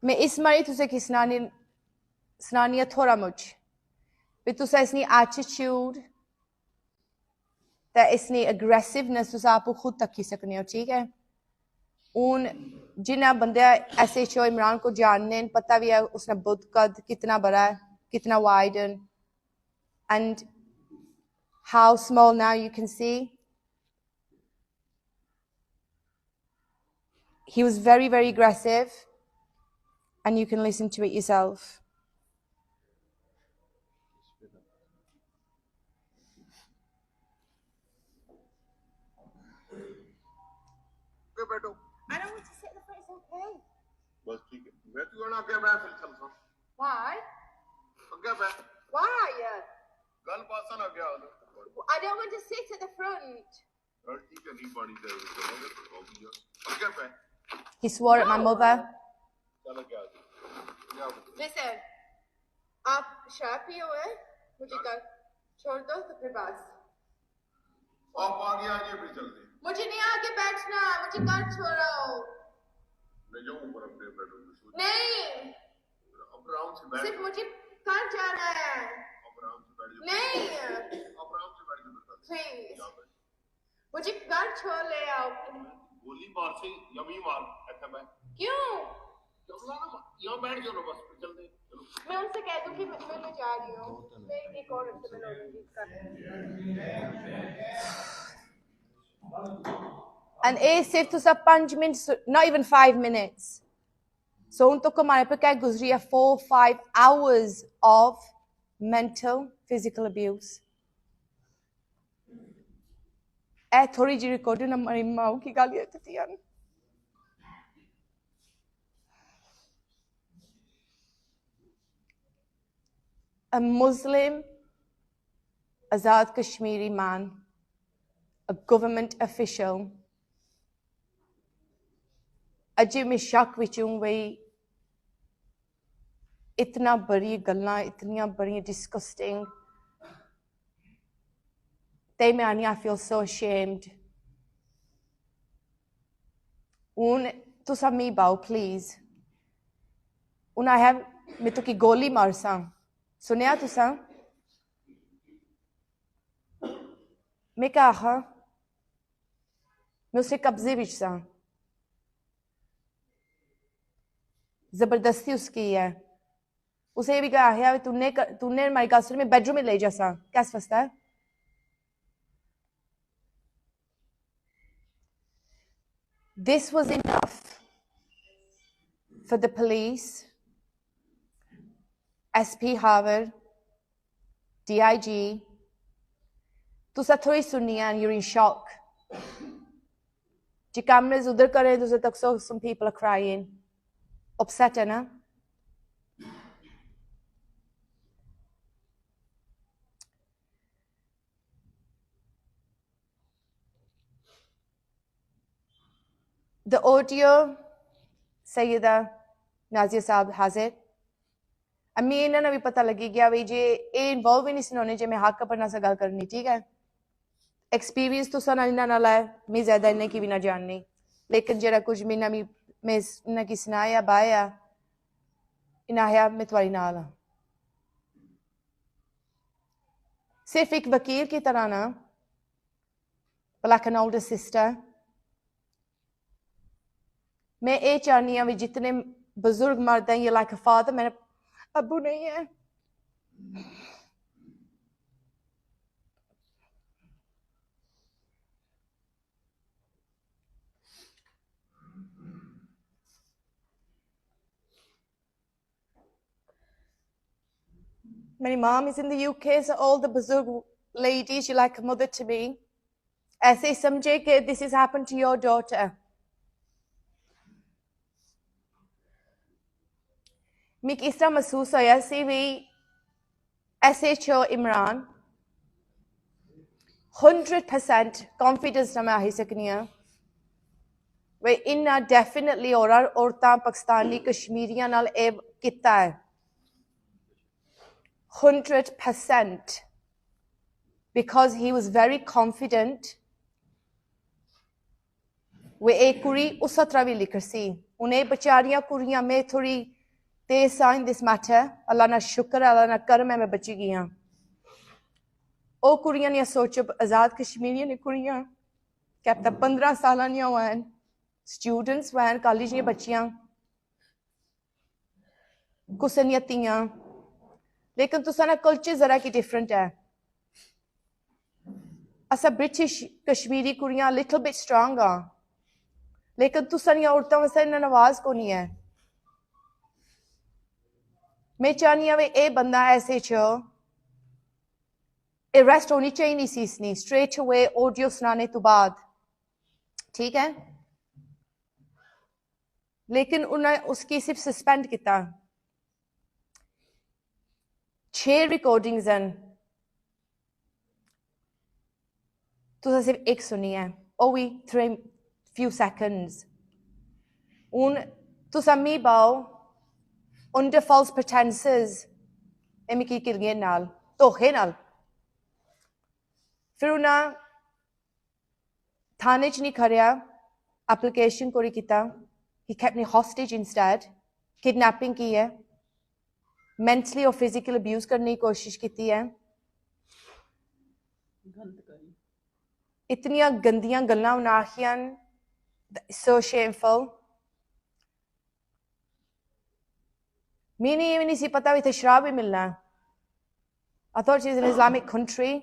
मैं इस मारी तुसे कि सनानिया थोड़ा मुझ भी तुसा इसनी एटीट्यूड ते इसनी अग्रेसिवनेस तुसा आपको खुद तक ही सकने हो ठीक है उन जिन्हें बंदे SHO इमरान को जानने पता भी है उसने बुद्ध कद कितना बड़ा है कितना widen and how small now you can see he was very very aggressive and you can listen to it yourself. I don't want to sit in the front, it's okay. बस ठीक है मैं क्यों ना क्या मैं फिर चलता Why? अगे Why? गल पासा ना गया I don't want to sit at the front. ठीक है नहीं पानी चाहिए अगे पे He swore at my mother. चल गया Listen, आप शराब पिए हुए मुझे कल छोड़ दो तो फिर बस आप आगे आ जाइए फिर चलते मुझे नहीं आके बैठना मुझे घर छोड़ो मैं जाऊँ ऊपर अपने बेडरूम में नहीं अब आराम से बैठ सिर्फ मुझे घर जाना है अब आराम से बैठ नहीं अब आराम से बैठ के प्लीज मुझे घर छोड़ ले आओ गोली मार से यमी मार ऐसा मैं क्यों चलना ना यहाँ बैठ जाओ ना बस फिर चलते मैं उनसे कह दूं कि मैं जा रही हूँ मैं एक और से मिलूंगी and सिर्फ तो सब 5 minutes not even 5 minutes so उन तो हमारे पे क्या गुजरी है 4-5 hours of mental physical abuse ए थोड़ी जी रिकॉर्डिंग हमारी माँ की गालियाँ देती हैं a Muslim Azad Kashmiri man, a government official, Ajay में शक विचूं वही इतना बड़ी गल्ला इतनी बड़ी disgusting they me I feel so ashamed un tu सब me बाओ please un I have मैं तो की गोली मार सा सुनिया तुसा मैं क्या हाँ मैं उसे कब्जे बिच सा जबरदस्ती उसकी है उसे भी कहा है तूने हमारी कास्टर में बेडरूम में ले जा सा कैसे फंसता है This was enough for the police, SP Harvard, DIG. तुसा थोड़ी सुनी and you're in shock. Ji cameras उधर करे तुसा तक so some people are crying. Upset है ना? The audio, Sayyida Nazia Saab has it. अम्मी इन्हें ना भी पता लगी गया भाई जे ए इन्वॉल्व ही नहीं सुनने जे मैं हक पर ना सगाल करनी ठीक है एक्सपीरियंस तो सना इन्हें ना लाए मैं ज़्यादा इन्हें की भी ना जाननी लेकिन जरा कुछ भी ना मैं इन्हें की सुनाया बाया इन्हें है मैं तुम्हारी नाला सिर्फ एक वकील की तरह ना like an older sister मैं ये चाहनी हूँ जितने बुजुर्ग मर्द हैं ये like a father मेरा अब्बू नहीं है My mom is in the UK, so all the buzurg ladies, you're like a mother to me. ऐसे समझे कि this has happened to your daughter. मैं किस तरह महसूस होया सी भी SHO इमरान 100% confidence ना मैं आही सकनी है वे इन्ना definitely औरतां पाकिस्तानी कश्मीरियां नाल ए किता है 100% because he was very confident वे एक कुड़ी उस तरह भी लिखर सी उन्हें बेचारियां कुड़ियां में थोड़ी तेज सा इन दिस मैटर अल्लाह ना शुक्र है अल्लाह ना करम है मैं बची गई हाँ ओ कुड़ियां ने सोचो आजाद कश्मीरियां ने कुड़ियां कहता 15 साल हुआ स्टूडेंट्स वैन कॉलेज दियां बच्चियां कुछ तियां लेकिन तुसा ना कल्चर जरा की डिफरेंट है असा ब्रिटिश कश्मीरी कुड़ियां लिटिल बिट स्ट्रांग आ लेकिन तुसा दियां औरतां वास्ते इन्ना नवाज को नहीं है मैं चाहनी हूं ए बंदा ऐसे छो अरेस्ट होनी चाहिए नहीं सी इसनी स्ट्रेट अवे ऑडियो सुनाने तो बाद ठीक है लेकिन उन्हें उसकी सिर्फ सस्पेंड किया 6 रिकॉर्डिंग्स हैं तुसा सिर्फ एक सुनी है O V 3 few seconds un तुसा मी बाओ under false pretenses एमी की कर गए नाल धोखे नाल फिर उन्हें थाने च नहीं खड़िया एप्लीकेशन कोरी किया he kept me hostage instead kidnapping की है mentally और physical abuse करने की कोशिश की है इतनियां गंदियां गल्लां उन्हें आखियां so shameful मैंने नहीं सी पता भी थे शराब भी मिलना I thought she was an Islamic country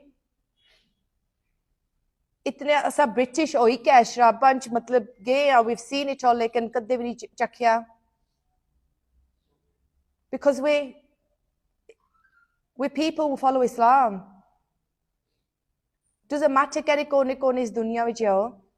इतने असा ब्रिटिश होई क्या शराबां च मतलब गए हैं we've seen it all लेकिन कदे भी नहीं चखिया because we're people who follow Islam doesn't matter केड़े कोने कोने इस दुनिया विच हो